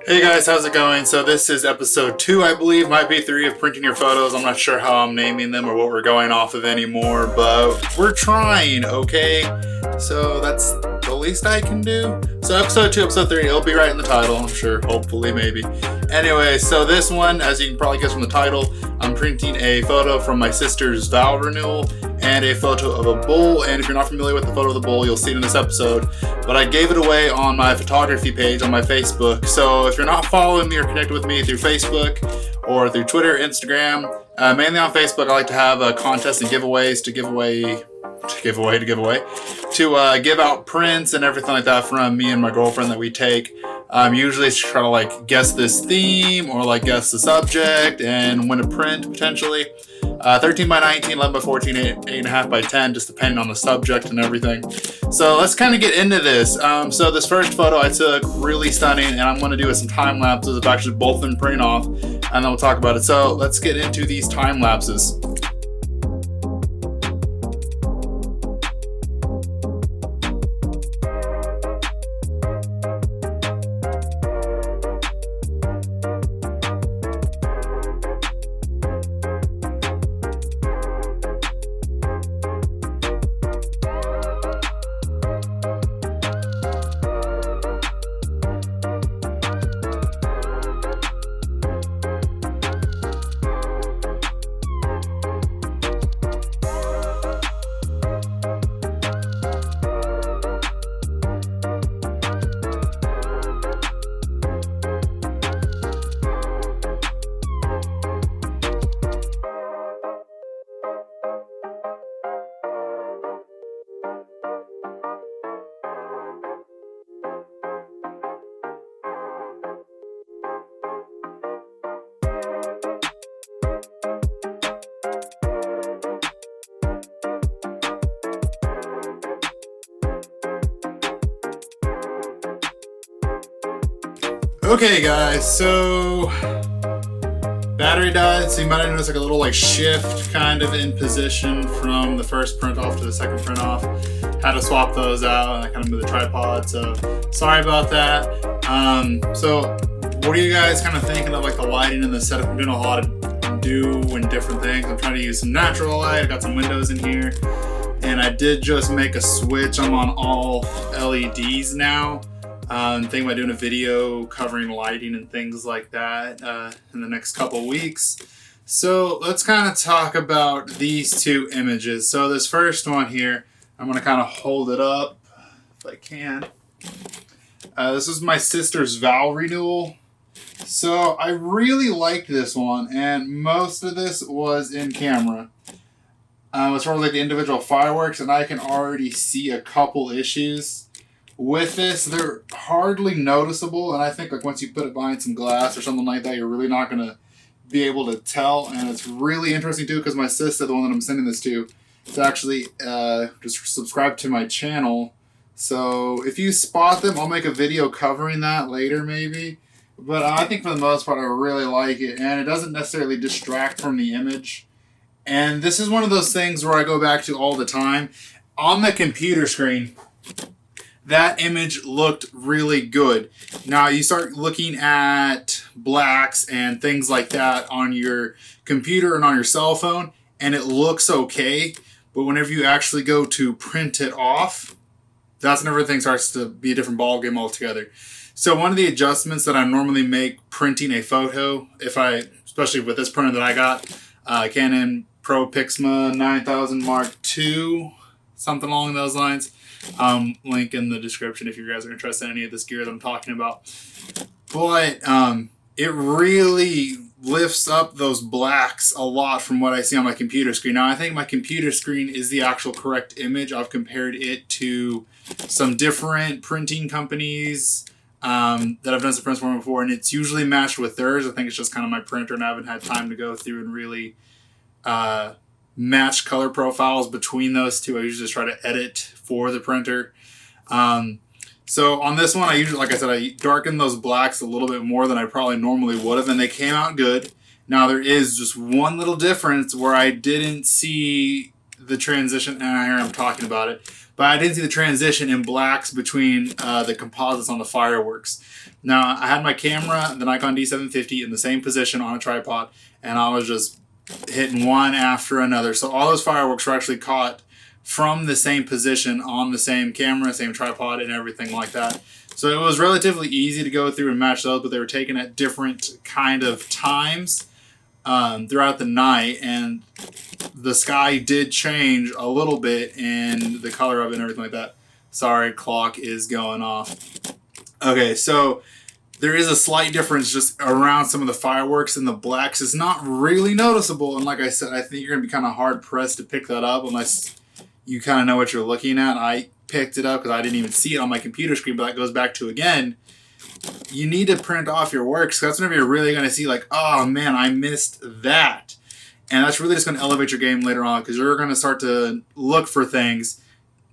Hey guys, how's it going? So this is episode 2, I believe, might be 3 of printing your photos. I'm not sure how I'm naming them or what we're going off of anymore, but we're trying, okay? So that's the least I can do. So episode 2, episode 3, it'll be right in the title, I'm sure, hopefully, maybe. Anyway, so this one, as you can probably guess from the title, I'm printing a photo from my sister's vow renewal and a photo of a bull. And if you're not familiar with the photo of the bull, you'll see it in this episode. But I gave it away on my photography page on my Facebook. So if you're not following me or connected with me through Facebook or through Twitter, Instagram, mainly on Facebook, I like to have contests and giveaways to give out prints and everything like that from me and my girlfriend that we take. Usually to try to guess this theme or guess the subject and win a print potentially. 13 by 19, 11 by 14, 8.5 by 10, just depending on the subject and everything. So let's kind of get into this. So this first photo I took, really stunning, and I'm going to do some time lapses of actually both of them printing off, and then we'll talk about it. So let's get into these time lapses. Okay guys, so battery died, so you might have noticed a little shift kind of in position from the first print off to the second print off. Had to swap those out and I kind of moved the tripod, so sorry about that. So what are you guys kind of thinking of the lighting in the setup? I'm doing a lot of different things. I'm trying to use some natural light. I got some windows in here, and I did just make a switch. I'm on all LEDs now. Thinking about doing a video covering lighting and things like that in the next couple weeks. So let's kind of talk about these two images. So this first one here, I'm going to kind of hold it up if I can. This is my sister's vow renewal. So I really liked this one, and most of this was in camera. As far as the individual fireworks, and I can already see a couple issues with this. They're hardly noticeable, and I think once you put it behind some glass or something like that, you're really not going to be able to tell. And it's really interesting too, because my sister, the one that I'm sending this to, is actually just subscribed to my channel. So if you spot them, I'll make a video covering that later maybe. But I think for the most part I really like it, and it doesn't necessarily distract from the image. And this is one of those things where I go back to all the time. On the computer screen, that image looked really good. Now you start looking at blacks and things like that on your computer and on your cell phone, and it looks okay. But whenever you actually go to print it off, that's when everything starts to be a different ballgame altogether. So one of the adjustments that I normally make printing a photo, especially with this printer that I got, Canon Pro Pixma 9000 Mark II, something along those lines. Link in the description if you guys are interested in any of this gear that I'm talking about. But it really lifts up those blacks a lot from what I see on my computer screen. Now I think my computer screen is the actual correct image. I've compared it to some different printing companies that I've done some prints for before, and it's usually matched with theirs. I think it's just kind of my printer, and I haven't had time to go through and really match color profiles between those two. I usually just try to edit for the printer. So on this one, I usually, like I said, I darken those blacks a little bit more than I probably normally would have, and they came out good. Now there is just one little difference where I didn't see the transition, and here I'm talking about it, but I didn't see the transition in blacks between the composites on the fireworks. Now, I had my camera, the Nikon D750, in the same position on a tripod, and I was just hitting one after another. So all those fireworks were actually caught from the same position on the same camera, same tripod, and everything like that. So it was relatively easy to go through and match those, but they were taken at different kind of times throughout the night, and the sky did change a little bit in the color of it and everything like that. Sorry, clock is going off. Okay, so there is a slight difference just around some of the fireworks, and the blacks is not really noticeable. And like I said, I think you're going to be kind of hard-pressed to pick that up unless you kind of know what you're looking at. I picked it up because I didn't even see it on my computer screen, but that goes back to, again, you need to print off your works. That's whenever you're really going to see, like, oh, man, I missed that. And that's really just going to elevate your game later on, because you're going to start to look for things,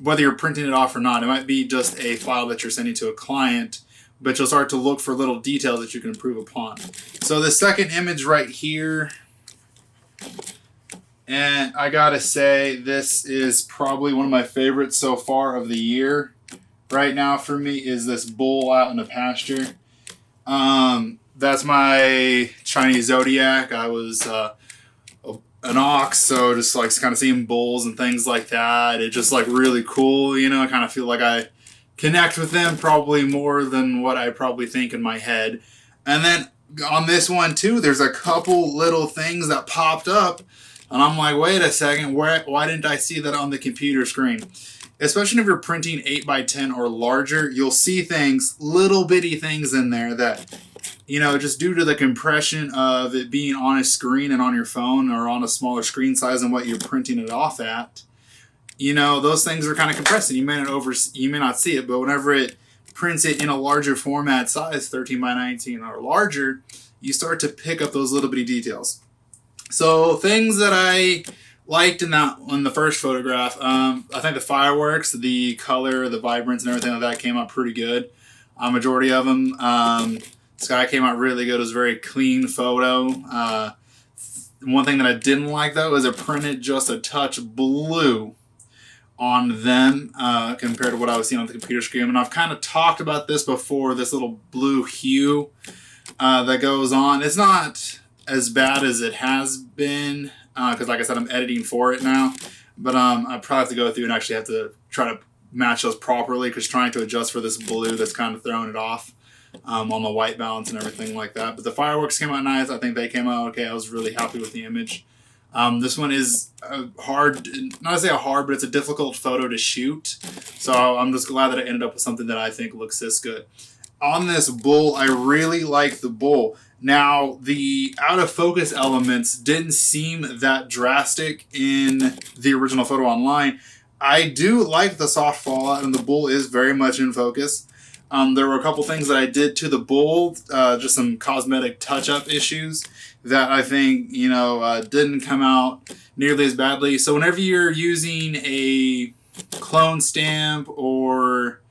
whether you're printing it off or not. It might be just a file that you're sending to a client, but you'll start to look for little details that you can improve upon. So the second image right here, and I gotta say, this is probably one of my favorites so far of the year. Right now for me is this bull out in the pasture. That's my Chinese zodiac. I was an ox, so just like kind of seeing bulls and things like that, it's just like really cool, you know. I kind of feel like I connect with them probably more than what I probably think in my head. And then on this one too, there's a couple little things that popped up, and I'm like, wait a second, why didn't I see that on the computer screen? Especially if you're printing 8x10 or larger, you'll see things, little bitty things in there that, you know, just due to the compression of it being on a screen and on your phone or on a smaller screen size than what you're printing it off at, you know, those things are kind of compressing. You may not see it, but whenever it prints it in a larger format size, 13x19 or larger, you start to pick up those little bitty details. So things that I liked in the first photograph, I think the fireworks, the color, the vibrance, and everything like that came out pretty good. Majority of them. Sky came out really good. It was a very clean photo. One thing that I didn't like, though, is it printed just a touch blue on them compared to what I was seeing on the computer screen. And I've kind of talked about this before, this little blue hue that goes on. It's not as bad as it has been because, like I said, I'm editing for it now. But I probably have to go through and actually have to try to match those properly, because trying to adjust for this blue that's kind of throwing it off on the white balance and everything like that. But the fireworks came out nice. I think they came out okay. I was really happy with the image. This one is hard, not to say hard, but it's a difficult photo to shoot. So I'm just glad that I ended up with something that I think looks this good. On this bull, I really like the bull. Now, the out of focus elements didn't seem that drastic in the original photo online. I do like the soft fallout, and the bull is very much in focus. There were a couple things that I did to the bull, just some cosmetic touch-up issues that I think, you know, didn't come out nearly as badly. So whenever you're using a clone stamp or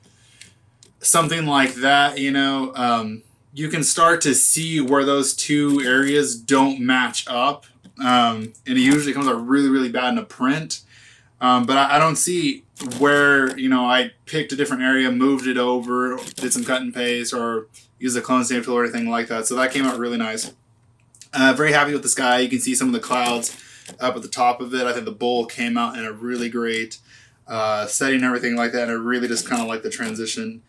something like that, you know, you can start to see where those two areas don't match up. And it usually comes out really, really bad in a print. But I don't see where, you know, I picked a different area, moved it over, did some cut and paste, or used a clone stamp tool or anything like that. So that came out really nice. Very happy with the sky. You can see some of the clouds up at the top of it. I think the bull came out in a really great setting and everything like that. And I really just kind of like the transition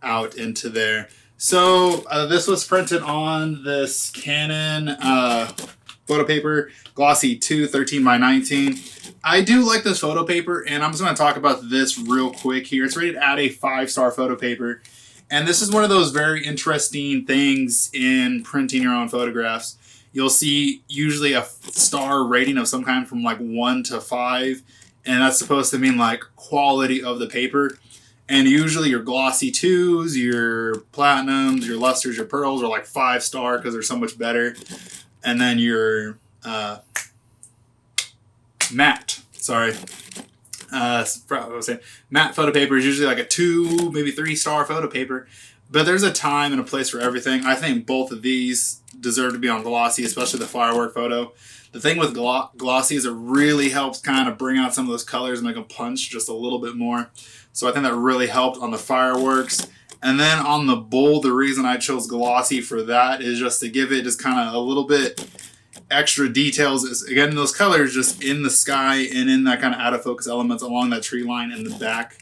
out into there. So this was printed on this Canon photo paper, Glossy 2 13x19. I do like this photo paper, and I'm just going to talk about this real quick here. It's rated at a 5-star photo paper, and this is one of those very interesting things in printing your own photographs. You'll see usually a star rating of some kind from like 1 to 5, and that's supposed to mean like quality of the paper. And usually your glossy 2s, your platinums, your lusters, your pearls are like 5-star because they're so much better. And then your matte, matte photo paper is usually like a 2, maybe 3-star photo paper. But there's a time and a place for everything. I think both of these deserve to be on glossy, especially the firework photo. The thing with glossy is it really helps kind of bring out some of those colors and make them punch just a little bit more. So I think that really helped on the fireworks. And then on the bull, the reason I chose glossy for that is just to give it just kind of a little bit extra details. Is again, those colors just in the sky and in that kind of out of focus elements along that tree line in the back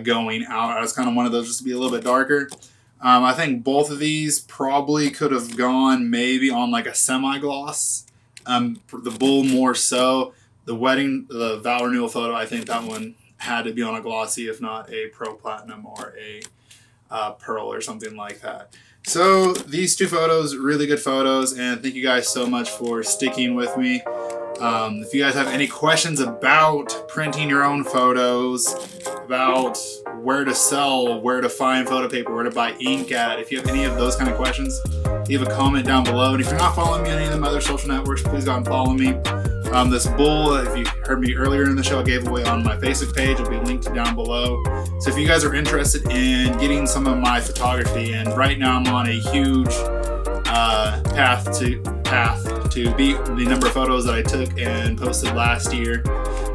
going out. I was kind of one of those just to be a little bit darker. I think both of these probably could have gone maybe on like a semi-gloss. The bull more so. The vow renewal photo, I think that one had to be on a glossy, if not a pro platinum or a pearl or something like that. So these two photos, really good photos, and thank you guys so much for sticking with me. If you guys have any questions about printing your own photos, about where to sell, where to find photo paper, where to buy ink at, if you have any of those kind of questions, leave a comment down below. And if you're not following me on any of the other social networks, please go and follow me. This bull, if you heard me earlier in the show, I gave away on my Facebook page. It'll be linked down below. So if you guys are interested in getting some of my photography, and right now I'm on a huge path to beat the number of photos that I took and posted last year.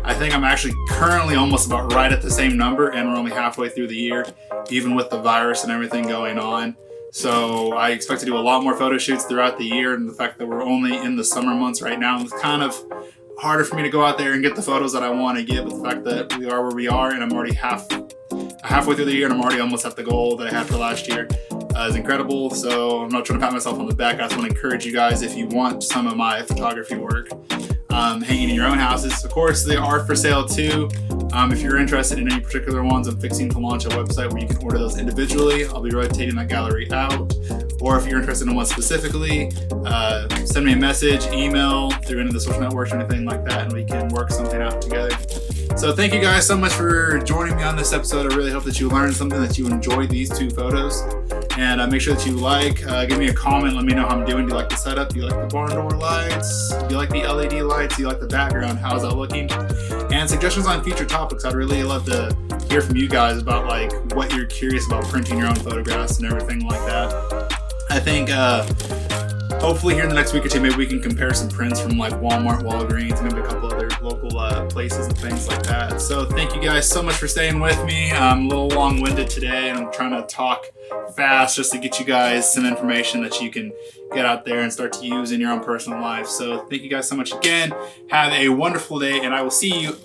I think I'm actually currently almost about right at the same number, and we're only halfway through the year, even with the virus and everything going on. So I expect to do a lot more photo shoots throughout the year, and the fact that we're only in the summer months right now, it's kind of harder for me to go out there and get the photos that I want to get, but the fact that we are where we are and I'm already halfway through the year and I'm already almost at the goal that I had for last year is incredible. So I'm not trying to pat myself on the back. I just want to encourage you guys, if you want some of my photography work hanging in your own houses, of course they are for sale too. If you're interested in any particular ones, I'm fixing to launch a website where you can order those individually. I'll be rotating that gallery out. Or if you're interested in one specifically, send me a message, email, through any of the social networks or anything like that, and we can work something out together. So thank you guys so much for joining me on this episode. I really hope that you learned something, that you enjoyed these two photos. And make sure that you give me a comment, let me know how I'm doing. Do you like the setup? Do you like the barn door lights? Do you like the LED lights? Do you like the background? How's that looking? And suggestions on future topics. I'd really love to hear from you guys about like what you're curious about printing your own photographs and everything like that. I think hopefully here in the next week or two, maybe we can compare some prints from like Walmart, Walgreens, maybe a couple other local places and things like that. So thank you guys so much for staying with me. I'm a little long-winded today, and I'm trying to talk fast just to get you guys some information that you can get out there and start to use in your own personal life. So thank you guys so much again. Have a wonderful day, and I will see you.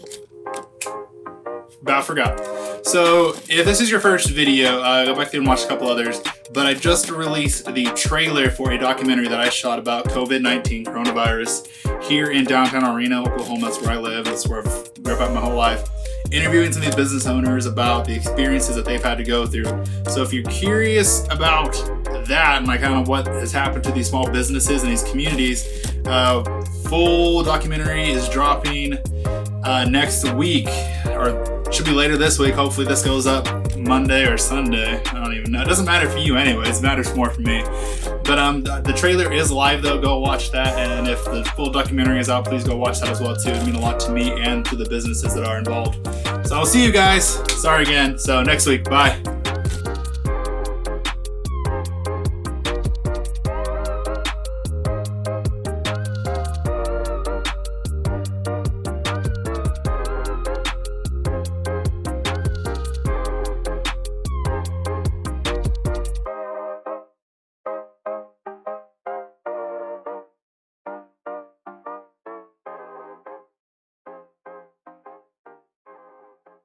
About forgot. So if this is your first video, go back there and watch a couple others. But I just released the trailer for a documentary that I shot about COVID-19, coronavirus, here in downtown Arena, Oklahoma. That's where I live. That's where I've grown up my whole life. Interviewing some of these business owners about the experiences that they've had to go through. So if you're curious about that and like kind of what has happened to these small businesses and these communities, full documentary is dropping next week, or should be later this week. Hopefully this goes up Monday or Sunday. I don't even know. It doesn't matter for you anyways. It matters more for me. But the trailer is live though. Go watch that. And if the full documentary is out, please go watch that as well too. It means a lot to me and to the businesses that are involved. So I'll see you guys. Sorry again. So next week. Bye.